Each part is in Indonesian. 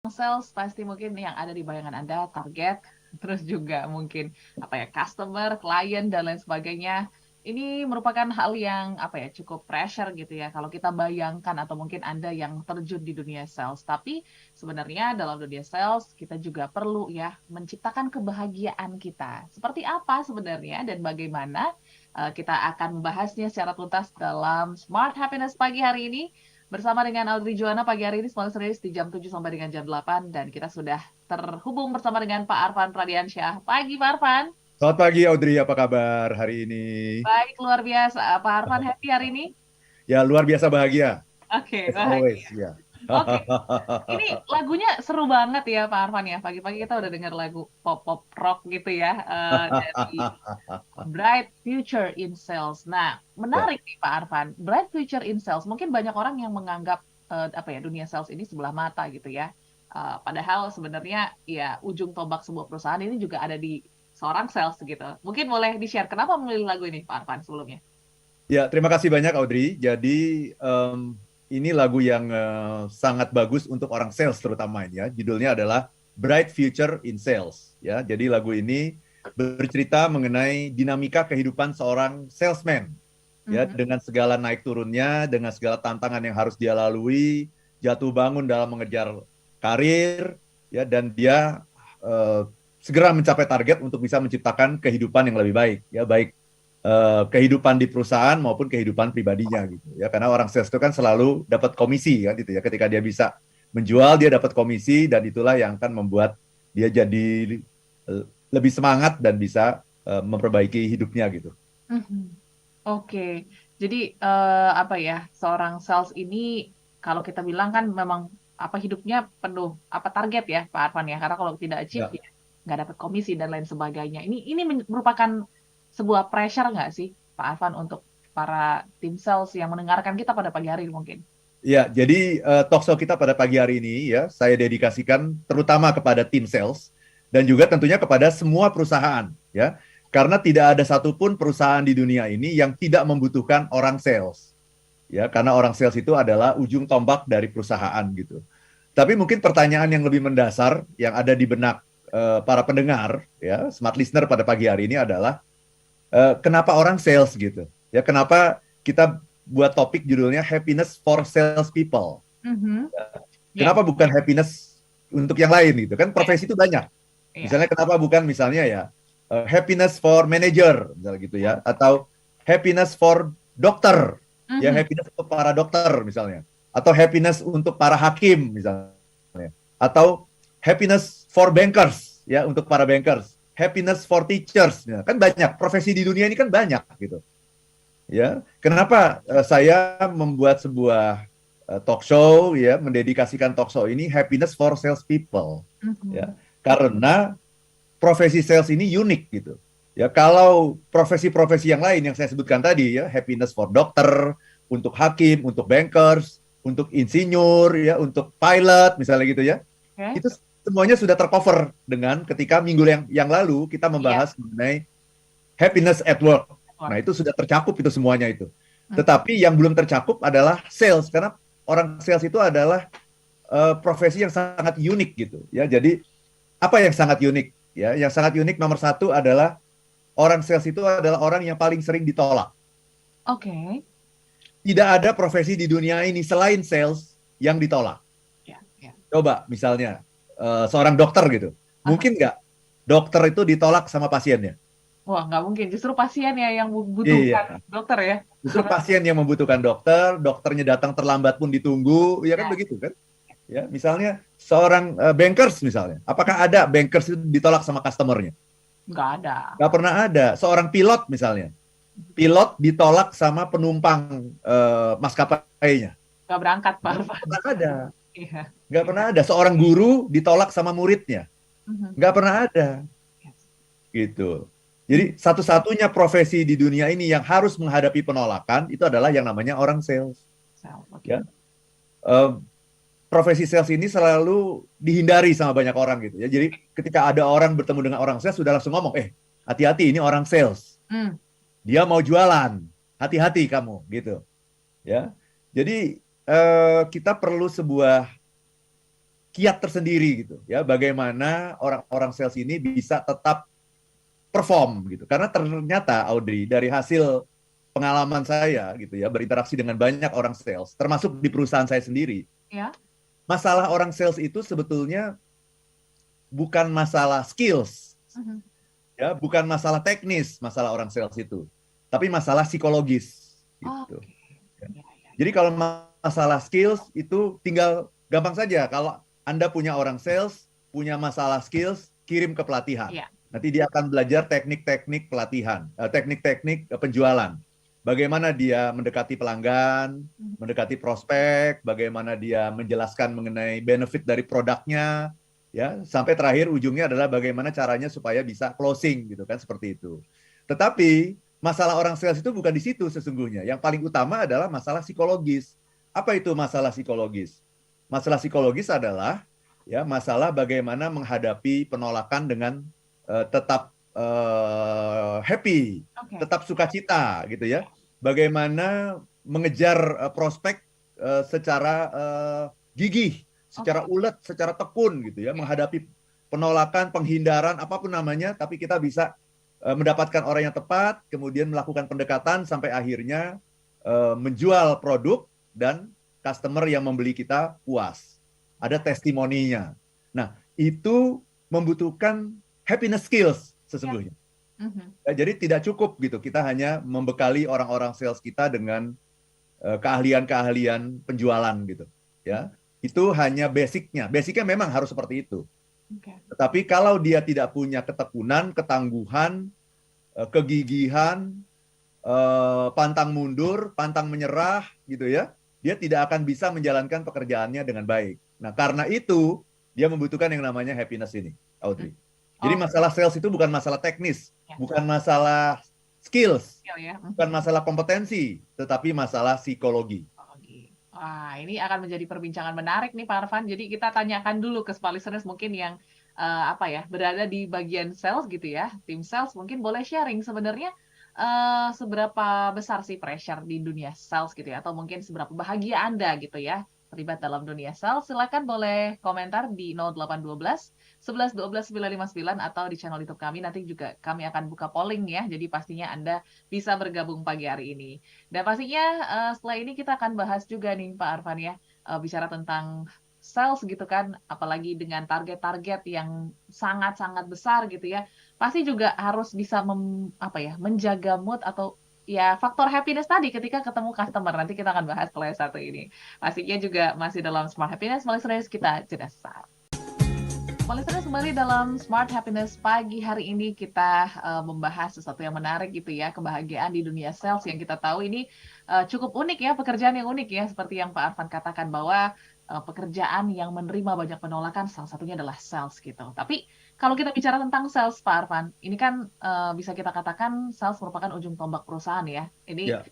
Sales pasti mungkin yang ada di bayangan Anda target, terus juga mungkin customer, klien dan lain sebagainya. Ini merupakan hal yang cukup pressure gitu ya kalau kita bayangkan atau mungkin Anda yang terjun di dunia sales. Tapi sebenarnya dalam dunia sales kita juga perlu ya menciptakan kebahagiaan kita. Seperti apa sebenarnya dan bagaimana kita akan membahasnya secara tuntas dalam Smart Happiness pagi hari ini bersama dengan Audrey Joanna pagi hari ini Small Series di jam 7 sampai dengan jam 8 dan kita sudah terhubung bersama dengan Pak Arfan Pradiansyah. Pagi Pak Arfan. Selamat pagi Audrey, apa kabar hari ini? Baik, luar biasa. Pak Arfan happy hari ini? Ya luar biasa bahagia, Oke, as always bahagia. ya. Oke, ini lagunya seru banget ya Pak Arfan ya. Pagi-pagi kita udah dengar lagu pop-pop rock gitu ya dari Bright Future in Sales. Nah, Ya, menarik nih Pak Arfan. Bright Future in Sales. Mungkin banyak orang yang menganggap dunia sales ini sebelah mata gitu ya. Padahal sebenarnya ya ujung tombak sebuah perusahaan ini juga ada di seorang sales gitu. Mungkin boleh di-share kenapa memilih lagu ini Pak Arfan sebelumnya? ya terima kasih banyak Audrey. Jadi ini lagu yang sangat bagus untuk orang sales terutama ini ya. Judulnya adalah Bright Future in Sales. Ya, jadi lagu ini bercerita mengenai dinamika kehidupan seorang salesman. Ya, Mhm. dengan segala naik turunnya, dengan segala tantangan yang harus dia lalui, jatuh bangun dalam mengejar karir, ya, dan dia eh, segera mencapai target untuk bisa menciptakan kehidupan yang lebih baik, ya, baik kehidupan di perusahaan maupun kehidupan pribadinya gitu, ya, karena orang sales itu kan selalu dapat komisi, kan, gitu ya, ketika dia bisa menjual dia dapat komisi dan itulah yang akan membuat dia jadi lebih semangat dan bisa memperbaiki hidupnya gitu. Mhm. Oke, jadi seorang sales ini kalau kita bilang kan memang hidupnya penuh target ya Pak Arfan ya, karena kalau tidak achieve Ya. ya nggak dapat komisi dan lain sebagainya. Ini merupakan sebuah pressure nggak sih Pak Arfan untuk para tim sales yang mendengarkan kita pada pagi hari ini mungkin? Ya, jadi talk show kita pada pagi hari ini ya, saya dedikasikan terutama kepada tim sales dan juga tentunya kepada semua perusahaan ya. Karena tidak ada satupun perusahaan di dunia ini yang tidak membutuhkan orang sales. Ya, karena orang sales itu adalah ujung tombak dari perusahaan gitu. Tapi mungkin pertanyaan yang lebih mendasar yang ada di benak para pendengar ya, smart listener pada pagi hari ini adalah kenapa orang sales gitu? Ya, kenapa kita buat topik judulnya Happiness for Sales People? Mhm. Ya, Kenapa bukan happiness untuk yang lain gitu? Kan ya, profesi itu banyak. ya. Misalnya kenapa bukan misalnya ya happiness for manager misalnya gitu ya, atau happiness for dokter, ya Mhm. happiness untuk para dokter misalnya, atau happiness untuk para hakim misalnya, atau happiness for bankers ya untuk para bankers, happiness for teachers ya. Kan banyak profesi di dunia ini kan banyak gitu ya. Kenapa saya membuat sebuah talk show ya, mendedikasikan talk show ini happiness for sales people Mhm. ya. Karena profesi sales ini unik gitu. Ya, kalau profesi-profesi yang lain yang saya sebutkan tadi ya, happiness for dokter, untuk hakim, untuk bankers, untuk insinyur ya, untuk pilot misalnya gitu ya. Oke. Itu semuanya sudah tercover dengan ketika minggu yang lalu kita Iya, membahas mengenai happiness at work. Nah, network. itu sudah tercakup itu semuanya itu. Mhm. Tetapi yang belum tercakup adalah sales karena orang sales itu adalah profesi yang sangat unik gitu ya. Jadi apa yang sangat unik ya? Yang sangat unik nomor satu adalah orang sales itu adalah orang yang paling sering ditolak. Oke. Tidak ada profesi di dunia ini selain sales yang ditolak. Ya, ya. Coba misalnya seorang dokter gitu, Aha. mungkin nggak dokter itu ditolak sama pasiennya? Wah, nggak mungkin. Justru pasien ya yang membutuhkan Iya, dokter ya. justru Karena pasien yang membutuhkan dokter, dokternya datang terlambat pun ditunggu, ya kan ya, begitu kan? Ya, misalnya seorang bankers misalnya, apakah ada bankers itu ditolak sama customernya? nggak ada. Nggak pernah ada. Seorang pilot misalnya, pilot ditolak sama penumpang maskapainya. Nggak berangkat, Pak Nggak Arfan. pernah ada. Iya. Nggak pernah ada. Seorang guru ditolak sama muridnya. Mhm. Nggak pernah ada. Yes. Gitu. Mhm. Jadi satu-satunya profesi di dunia ini yang harus menghadapi penolakan itu adalah yang namanya orang sales. Sel, Ya, oke. Eh, profesi sales ini selalu dihindari sama banyak orang gitu ya. Jadi ketika ada orang bertemu dengan orang sales sudah langsung ngomong, hati-hati ini orang sales. Hmm. Dia mau jualan. Hati-hati kamu gitu. Ya. Jadi kita perlu sebuah kiat tersendiri gitu ya, bagaimana orang-orang sales ini bisa tetap perform gitu. Karena ternyata Audrey, dari hasil pengalaman saya gitu ya, berinteraksi dengan banyak orang sales, termasuk di perusahaan saya sendiri, Ya. masalah orang sales itu sebetulnya bukan masalah skills, Mhm. ya, bukan masalah teknis, masalah orang sales itu, tapi masalah psikologis gitu. Oke. Ya, ya, Jadi ya. kalau masalah skills itu tinggal gampang saja. Kalau Anda punya orang sales, punya masalah skills, kirim ke pelatihan. Iya. Nanti dia akan belajar teknik-teknik pelatihan, teknik-teknik penjualan. Bagaimana dia mendekati pelanggan, Mhm. mendekati prospek, bagaimana dia menjelaskan mengenai benefit dari produknya, ya, sampai terakhir ujungnya adalah bagaimana caranya supaya bisa closing gitu kan, seperti itu. Tetapi masalah orang sales itu bukan di situ sesungguhnya. Yang paling utama adalah masalah psikologis. Apa itu masalah psikologis? Masalah psikologis adalah ya masalah bagaimana menghadapi penolakan dengan tetap happy, Oke. tetap sukacita gitu ya. Bagaimana mengejar prospek secara gigih, secara Oke. ulet, secara tekun gitu ya, Oke. menghadapi penolakan, penghindaran apapun namanya, tapi kita bisa mendapatkan orang yang tepat, kemudian melakukan pendekatan sampai akhirnya menjual produk dan customer yang membeli kita puas. Ada testimoninya. Nah, itu membutuhkan happiness skills Ya. sesungguhnya. Mhm. Ya, jadi tidak cukup gitu. Kita hanya membekali orang-orang sales kita dengan keahlian-keahlian penjualan gitu. Ya, itu hanya basicnya. Basicnya memang harus seperti itu. Oke. Tetapi kalau dia tidak punya ketekunan, ketangguhan, kegigihan, pantang mundur, pantang menyerah, gitu ya, dia tidak akan bisa menjalankan pekerjaannya dengan baik. Nah, karena itu dia membutuhkan yang namanya happiness ini, Mhm. Audrey. Jadi Oke. masalah sales itu bukan masalah teknis, Ya. bukan masalah skills, Skill ya. bukan Mhm. masalah kompetensi, tetapi masalah psikologi. Psikologi. Wah, ini akan menjadi perbincangan menarik nih Pak Arfan. Jadi kita tanyakan dulu ke small listeners mungkin yang apa ya, berada di bagian sales gitu ya, tim sales mungkin boleh sharing sebenarnya seberapa besar sih pressure di dunia sales gitu ya, atau mungkin seberapa bahagia Anda gitu ya terlibat dalam dunia sales. Silakan boleh komentar di 0812 11 12 959 atau di channel YouTube kami. Nanti juga kami akan buka polling ya. Jadi pastinya Anda bisa bergabung pagi hari ini. Dan pastinya setelah ini kita akan bahas juga nih Pak Arfan ya, bicara tentang sales gitu kan, apalagi dengan target-target yang sangat-sangat besar gitu ya. Pasti juga harus bisa apa ya, menjaga mood atau ya faktor happiness tadi ketika ketemu customer. Nanti kita akan bahas setelah yang satu ini. Pastinya juga masih dalam Smart Happiness, listeners kita jeda sesaat. Listeners, kembali dalam Smart Happiness pagi hari ini kita membahas sesuatu yang menarik gitu ya, kebahagiaan di dunia sales yang kita tahu ini cukup unik ya, pekerjaan yang unik ya, seperti yang Pak Arfan katakan bahwa pekerjaan yang menerima banyak penolakan salah satunya adalah sales gitu. Tapi kalau kita bicara tentang sales Pak Arfan, ini kan bisa kita katakan sales merupakan ujung tombak perusahaan ya. Ini Ya,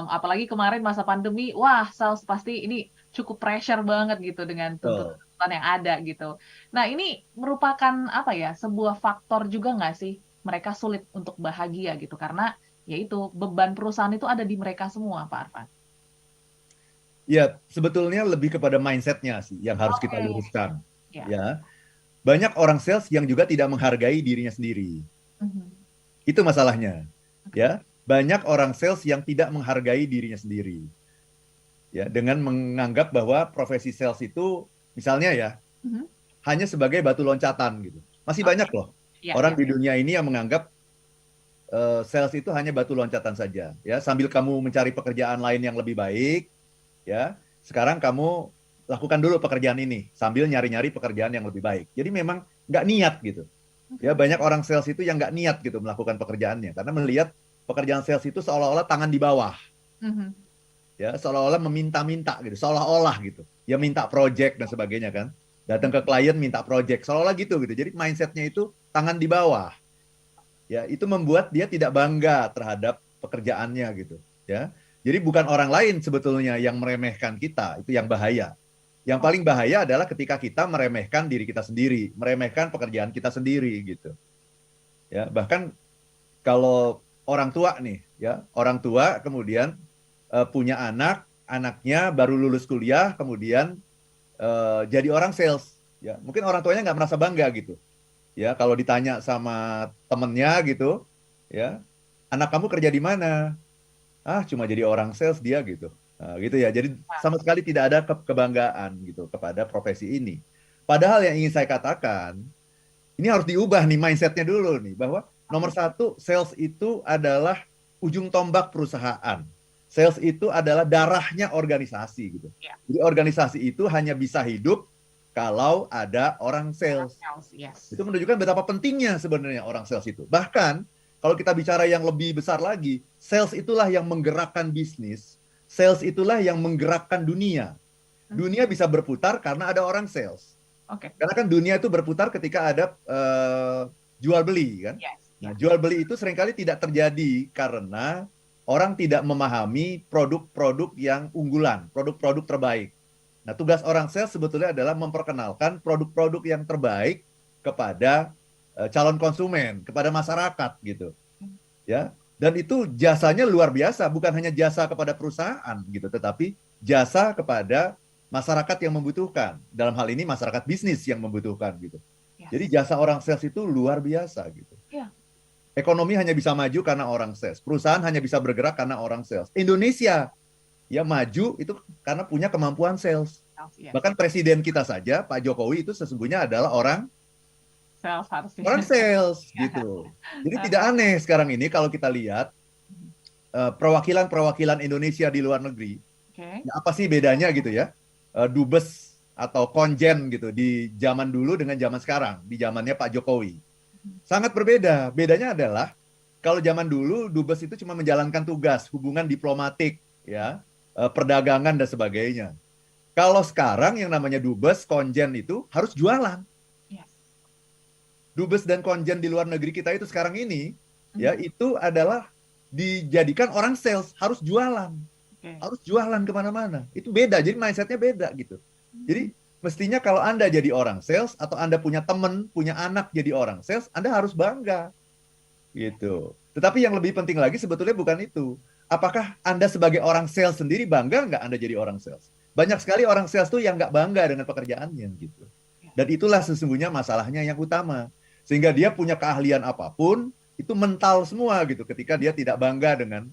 apalagi kemarin masa pandemi, wah sales pasti ini cukup pressure banget gitu dengan betul. tuntutan yang ada gitu. Nah, ini merupakan apa ya, sebuah faktor juga nggak sih mereka sulit untuk bahagia gitu karena yaitu beban perusahaan itu ada di mereka semua, Pak Arfan. Ya, sebetulnya lebih kepada mindsetnya sih yang harus kita Oke, luruskan. ya. Ya, banyak orang sales yang juga tidak menghargai dirinya sendiri. Mhm. Itu masalahnya. Oke. Ya, banyak orang sales yang tidak menghargai dirinya sendiri. Ya, dengan menganggap bahwa profesi sales itu misalnya ya Mhm. hanya sebagai batu loncatan gitu. Masih Oke. banyak loh Ya, orang ya, di ya. dunia ini yang menganggap sales itu hanya batu loncatan saja. Ya, sambil kamu mencari pekerjaan lain yang lebih baik, ya, sekarang kamu lakukan dulu pekerjaan ini sambil nyari-nyari pekerjaan yang lebih baik. Jadi memang nggak niat gitu. Ya, Mhm. banyak orang sales itu yang nggak niat gitu melakukan pekerjaannya karena melihat pekerjaan sales itu seolah-olah tangan di bawah, Mhm. ya, seolah-olah meminta-minta gitu, seolah-olah gitu. Ya Ya. minta project dan sebagainya kan. Datang ke klien minta project, seolah-olah gitu gitu. Jadi mindsetnya itu tangan di bawah. Ya, itu membuat dia tidak bangga terhadap pekerjaannya gitu, ya. Jadi bukan orang lain sebetulnya yang meremehkan kita, itu yang bahaya. Yang Oh, paling bahaya adalah ketika kita meremehkan diri kita sendiri, meremehkan pekerjaan kita sendiri gitu. Ya, bahkan kalau orang tua nih, ya, orang tua kemudian punya anak, anaknya baru lulus kuliah, kemudian jadi orang sales. Ya, mungkin orang tuanya nggak merasa bangga gitu. Ya, kalau ditanya sama temennya gitu, ya, anak kamu kerja di mana? Ah, cuma jadi orang sales dia gitu. Nah, gitu ya. Jadi sama sekali tidak ada kebanggaan gitu kepada profesi ini. Padahal yang ingin saya katakan, ini harus diubah nih mindsetnya dulu nih, bahwa nomor Oke, satu, sales itu adalah ujung tombak perusahaan. Sales itu adalah darahnya organisasi gitu. ya, Jadi organisasi itu hanya bisa hidup kalau ada orang orang sales. sales, yes. Itu menunjukkan betapa pentingnya sebenarnya orang sales itu. Bahkan kalau kita bicara yang lebih besar lagi, sales itulah yang menggerakkan bisnis, sales itulah yang menggerakkan dunia. Hmm, Dunia bisa berputar karena ada orang sales. oke, Karena kan dunia itu berputar ketika ada jual beli kan. yes, Nah, ya, jual beli itu seringkali tidak terjadi karena orang tidak memahami produk-produk yang unggulan, produk-produk terbaik. Nah, tugas orang sales sebetulnya adalah memperkenalkan produk-produk yang terbaik kepada calon konsumen, kepada masyarakat gitu, ya. Dan itu jasanya luar biasa, bukan hanya jasa kepada perusahaan gitu, tetapi jasa kepada masyarakat yang membutuhkan. Dalam hal ini masyarakat bisnis yang membutuhkan gitu. Jadi yes, jasa orang sales itu luar biasa gitu. ya, Ekonomi hanya bisa maju karena orang sales. Perusahaan hanya bisa bergerak karena orang sales. Indonesia ya maju itu karena punya kemampuan sales. sales, yes. Bahkan presiden kita saja, Pak Jokowi itu sesungguhnya adalah orang Sales orang harusnya. sales Ya. gitu. Jadi tidak aneh sekarang ini kalau kita lihat perwakilan-perwakilan Indonesia di luar negeri. Oke, Ya, apa sih bedanya gitu ya? Dubes atau konjen gitu di zaman dulu dengan zaman sekarang, di zamannya Pak Jokowi. Sangat berbeda. Bedanya adalah kalau zaman dulu dubes itu cuma menjalankan tugas, hubungan diplomatik, ya, perdagangan dan sebagainya. Kalau sekarang yang namanya dubes, konjen itu harus jualan. yes. Dubes dan konjen di luar negeri kita itu sekarang ini, ya, Mhm, itu adalah dijadikan orang sales, harus jualan. oke. Harus jualan kemana-mana. Itu beda, jadi mindsetnya beda gitu. Mhm, Jadi mestinya kalau Anda jadi orang sales atau Anda punya teman, punya anak jadi orang sales, Anda harus bangga gitu. Tetapi yang lebih penting lagi sebetulnya bukan itu. Apakah Anda sebagai orang sales sendiri bangga nggak Anda jadi orang sales? Banyak sekali orang sales tuh yang nggak bangga dengan pekerjaannya gitu. ya. Dan itulah sesungguhnya masalahnya yang utama. Sehingga dia punya keahlian apapun, itu mental semua gitu ketika dia tidak bangga dengan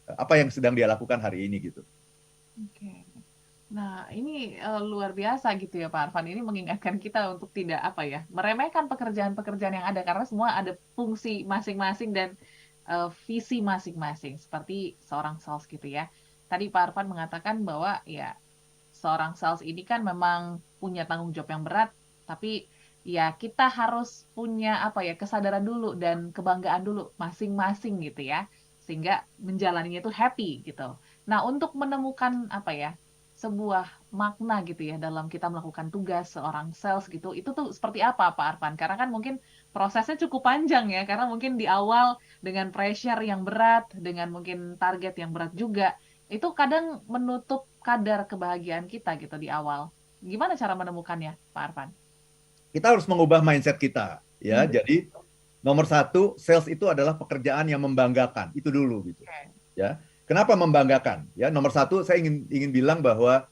apa yang sedang dia lakukan hari ini gitu. Oke. Nah, ini luar biasa gitu ya Pak Arfan. Ini mengingatkan kita untuk tidak apa ya, meremehkan pekerjaan-pekerjaan yang ada karena semua ada fungsi masing-masing dan visi masing-masing seperti seorang sales gitu ya. Tadi Pak Arfan mengatakan bahwa ya seorang sales ini kan memang punya tanggung jawab yang berat, tapi ya kita harus punya apa ya, kesadaran dulu dan kebanggaan dulu masing-masing gitu ya. Sehingga menjalaninya itu happy gitu. Nah, untuk menemukan apa ya, sebuah makna gitu ya dalam kita melakukan tugas seorang sales gitu, itu tuh seperti apa Pak Arfan? Karena kan mungkin prosesnya cukup panjang ya, karena mungkin di awal dengan pressure yang berat, dengan mungkin target yang berat juga, itu kadang menutup kadar kebahagiaan kita gitu di awal. Gimana cara menemukannya, Pak Arfan? Kita harus mengubah mindset kita, ya. Hmm, Jadi nomor satu, sales itu adalah pekerjaan yang membanggakan. Itu dulu gitu, oke. ya. Kenapa membanggakan? Ya, nomor satu saya ingin bilang bahwa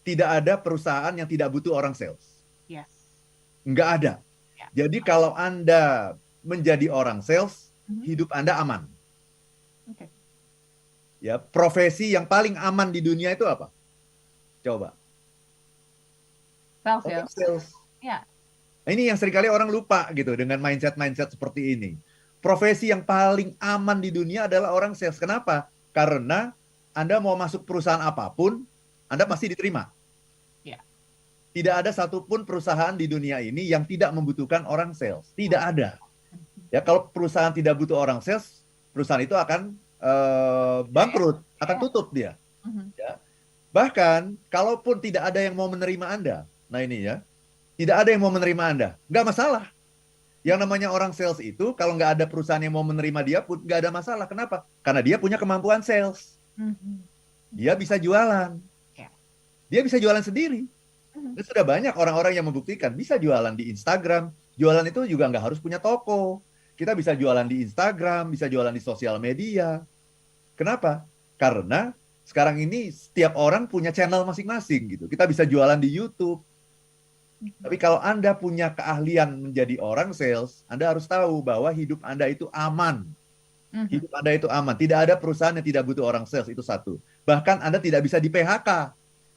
tidak ada perusahaan yang tidak butuh orang sales. Yes. Nggak ada. Ya. Jadi kalau Anda menjadi orang sales, Mhm. hidup Anda aman. Oke. Ya, profesi yang paling aman di dunia itu apa? Coba. Sales ya. Orang sales. Ya. Nah, ini yang seringkali orang lupa gitu dengan mindset-mindset seperti ini. Profesi yang paling aman di dunia adalah orang sales. Kenapa? Karena Anda mau masuk perusahaan apapun, Anda pasti diterima. Ya. Tidak ada satupun perusahaan di dunia ini yang tidak membutuhkan orang sales. Tidak ada. Mhm. Ya, kalau perusahaan tidak butuh orang sales, perusahaan itu akan Ya. bangkrut, akan Ya. tutup dia. Mhm. Ya. Bahkan, kalaupun tidak ada yang mau menerima Anda, nah ini ya, tidak ada yang mau menerima Anda, nggak masalah. Yang namanya orang sales itu, kalau nggak ada perusahaan yang mau menerima dia pun nggak ada masalah. Kenapa? Karena dia punya kemampuan sales. Mhm. Dia bisa jualan. Ya. Dia bisa jualan sendiri. Mhm. Dan sudah banyak orang-orang yang membuktikan bisa jualan di Instagram. Jualan itu juga nggak harus punya toko. Kita bisa jualan di Instagram, bisa jualan di sosial media. Kenapa? Karena sekarang ini setiap orang punya channel masing-masing gitu. Kita bisa jualan di YouTube. Tapi kalau Anda punya keahlian menjadi orang sales, Anda harus tahu bahwa hidup Anda itu aman. Mhm. Hidup Anda itu aman. Tidak ada perusahaan yang tidak butuh orang sales, itu satu. Bahkan Anda tidak bisa di PHK.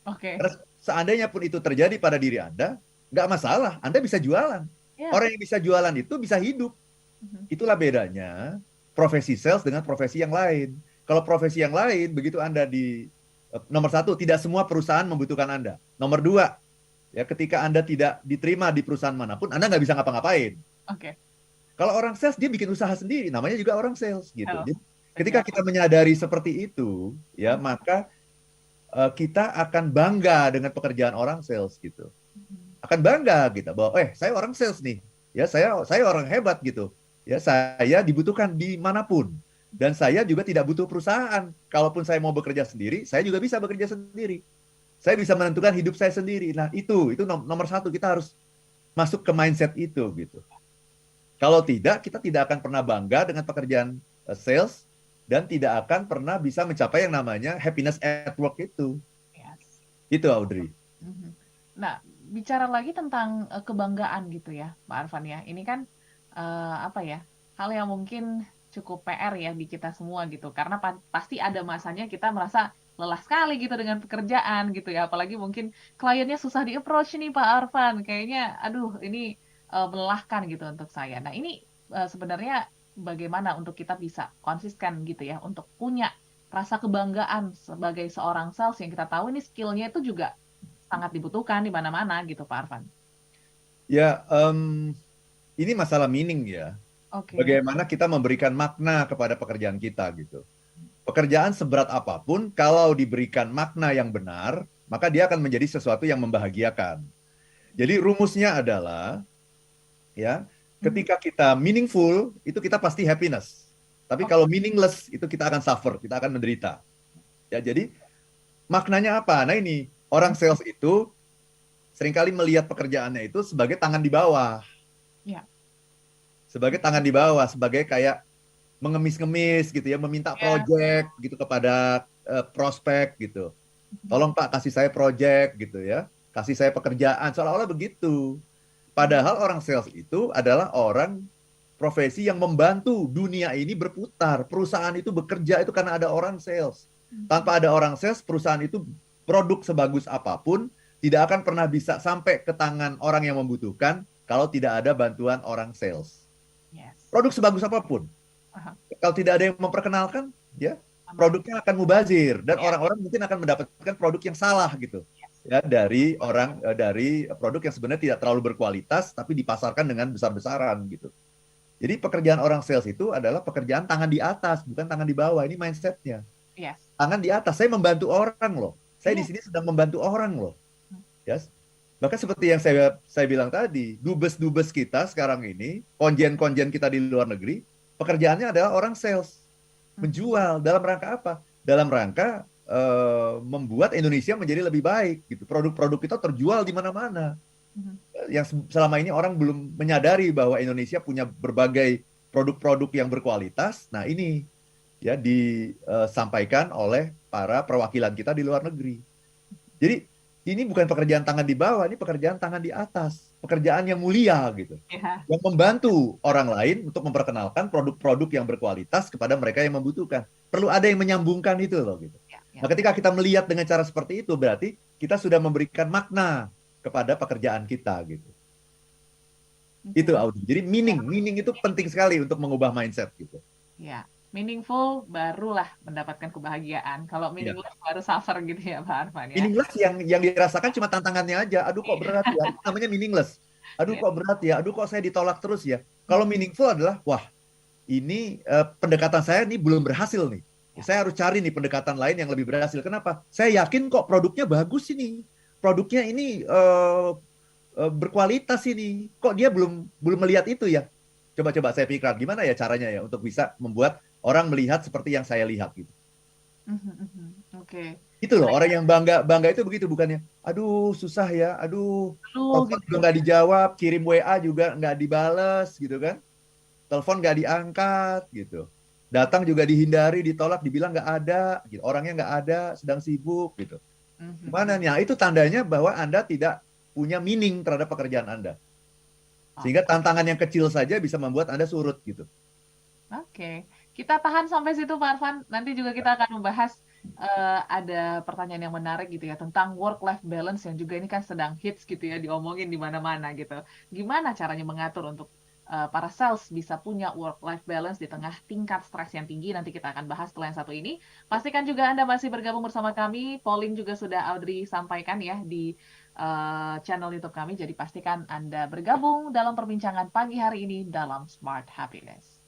Oke. Karena seandainya pun itu terjadi pada diri Anda, nggak masalah. Anda bisa jualan. Ya. Orang yang bisa jualan itu bisa hidup. Mhm. Itulah bedanya profesi sales dengan profesi yang lain. Kalau profesi yang lain, begitu Anda di nomor satu, tidak semua perusahaan membutuhkan Anda. Nomor dua, ya ketika Anda tidak diterima di perusahaan manapun, Anda nggak bisa ngapa-ngapain. Oke. Kalau orang sales, dia bikin usaha sendiri, namanya juga orang sales gitu. Oh, Jadi, ketika betul. kita menyadari seperti itu, ya Mhm. maka kita akan bangga dengan pekerjaan orang sales gitu. Mhm. Akan bangga gitu bahwa saya orang sales nih. Ya, saya orang hebat gitu. Ya, saya dibutuhkan dimanapun. Dan saya juga tidak butuh perusahaan. Kalaupun saya mau bekerja sendiri, saya juga bisa bekerja sendiri. Saya bisa menentukan hidup saya sendiri. Nah, itu nomor satu, kita harus masuk ke mindset itu gitu. Kalau tidak, kita tidak akan pernah bangga dengan pekerjaan sales dan tidak akan pernah bisa mencapai yang namanya happiness at work itu. Yes. Itu Audrey. Mhm. Nah, bicara lagi tentang kebanggaan gitu ya, Pak Arfan ya. Ini kan apa ya, hal yang mungkin cukup PR ya di kita semua gitu. Karena pasti ada masanya kita merasa lelah sekali gitu dengan pekerjaan gitu ya. Apalagi mungkin kliennya susah di-approach nih Pak Arfan. Kayaknya aduh ini melelahkan gitu untuk saya. Nah, ini sebenarnya bagaimana untuk kita bisa konsisten gitu ya untuk punya rasa kebanggaan sebagai seorang sales yang kita tahu ini skill-nya itu juga sangat dibutuhkan di mana-mana gitu Pak Arfan. Ya, ini masalah meaning ya. Oke. Bagaimana kita memberikan makna kepada pekerjaan kita gitu. Pekerjaan seberat apapun, kalau diberikan makna yang benar, maka dia akan menjadi sesuatu yang membahagiakan. Jadi rumusnya adalah, ya, Mhm. ketika kita meaningful, itu kita pasti happiness. Tapi Oke. kalau meaningless, itu kita akan suffer, kita akan menderita. Ya, jadi maknanya apa? Nah ini, orang sales itu seringkali melihat pekerjaannya itu sebagai tangan di bawah. Ya. Sebagai tangan di bawah, sebagai kayak mengemis-ngemis gitu ya, meminta Ya. project gitu kepada prospek gitu. Tolong Pak kasih saya project gitu ya, kasih saya pekerjaan, seolah-olah begitu. Padahal orang sales itu adalah orang profesi yang membantu dunia ini berputar. Perusahaan itu bekerja itu karena ada orang sales. Tanpa ada orang sales, perusahaan itu produk sebagus apapun tidak akan pernah bisa sampai ke tangan orang yang membutuhkan kalau tidak ada bantuan orang sales. Yes. Produk sebagus apapun, Aha. kalau tidak ada yang memperkenalkan, ya Aman. produknya akan mubazir dan Ya. orang-orang mungkin akan mendapatkan produk yang salah gitu. Yes. Ya, dari produk yang sebenarnya tidak terlalu berkualitas tapi dipasarkan dengan besar-besaran gitu. Jadi pekerjaan orang sales itu adalah pekerjaan tangan di atas, bukan tangan di bawah. Ini mindsetnya. Yes. Tangan di atas. Saya membantu orang loh. Saya di Iya. sini sedang membantu orang loh. Yes. Bahkan seperti yang saya bilang tadi, dubes-dubes kita sekarang ini, konjen-konjen kita di luar negeri, pekerjaannya adalah orang sales, Mhm. menjual dalam rangka apa? Dalam rangka membuat Indonesia menjadi lebih baik gitu. Produk-produk kita terjual di mana-mana. Mhm. Yang selama ini orang belum menyadari bahwa Indonesia punya berbagai produk-produk yang berkualitas. Nah, ini ya disampaikan oleh para perwakilan kita di luar negeri. Jadi ini bukan pekerjaan tangan di bawah, ini pekerjaan tangan di atas, pekerjaan yang mulia gitu. Ya. Yang membantu orang lain untuk memperkenalkan produk-produk yang berkualitas kepada mereka yang membutuhkan. Perlu ada yang menyambungkan itu loh gitu. Ya. Nah, Ya. ketika kita melihat dengan cara seperti itu, berarti kita sudah memberikan makna kepada pekerjaan kita gitu. Itu Oke. Audi. Jadi meaning itu penting sekali untuk mengubah mindset gitu. Ya. Meaningful barulah mendapatkan kebahagiaan. Kalau Ya. meaningless baru suffer gitu ya Pak Arfan ya. Meaningless yang dirasakan cuma tantangannya aja. Aduh kok berat ya. Itu namanya meaningless. Aduh Iya. kok berat ya. Aduh kok saya ditolak terus ya. Kalau meaningful adalah, wah ini pendekatan saya ini belum berhasil nih. Ya. Saya harus cari nih pendekatan lain yang lebih berhasil. Kenapa? Saya yakin kok produknya bagus ini. Produknya ini berkualitas ini. Kok dia belum melihat itu ya? Coba-coba saya pikirkan gimana ya caranya ya untuk bisa membuat orang melihat seperti yang saya lihat gitu. Mhm. Mhm. Oke. Itu loh orang Kira-kira yang bangga itu begitu, bukannya aduh susah ya, aduh dulu telepon juga gitu. nggak dijawab, kirim WA juga nggak dibales gitu kan, telepon nggak diangkat gitu, datang juga dihindari, ditolak, dibilang nggak ada gitu. Orangnya nggak ada, sedang sibuk gitu. Mhm. Gimana nih? Nah, itu tandanya bahwa Anda tidak punya meaning terhadap pekerjaan Anda. Oh, Sehingga tantangan yang kecil saja bisa membuat Anda surut gitu. oke, kita tahan sampai situ Pak Arfan. Nanti juga kita akan membahas ada pertanyaan yang menarik gitu ya tentang work-life balance yang juga ini kan sedang hits gitu ya diomongin di mana-mana gitu. Gimana caranya mengatur untuk para sales bisa punya work-life balance di tengah tingkat stres yang tinggi? Nanti kita akan bahas setelah yang satu ini. Pastikan juga Anda masih bergabung bersama kami. Polling juga sudah Audrey sampaikan ya di channel YouTube kami. Jadi pastikan Anda bergabung dalam perbincangan pagi hari ini dalam Smart Happiness.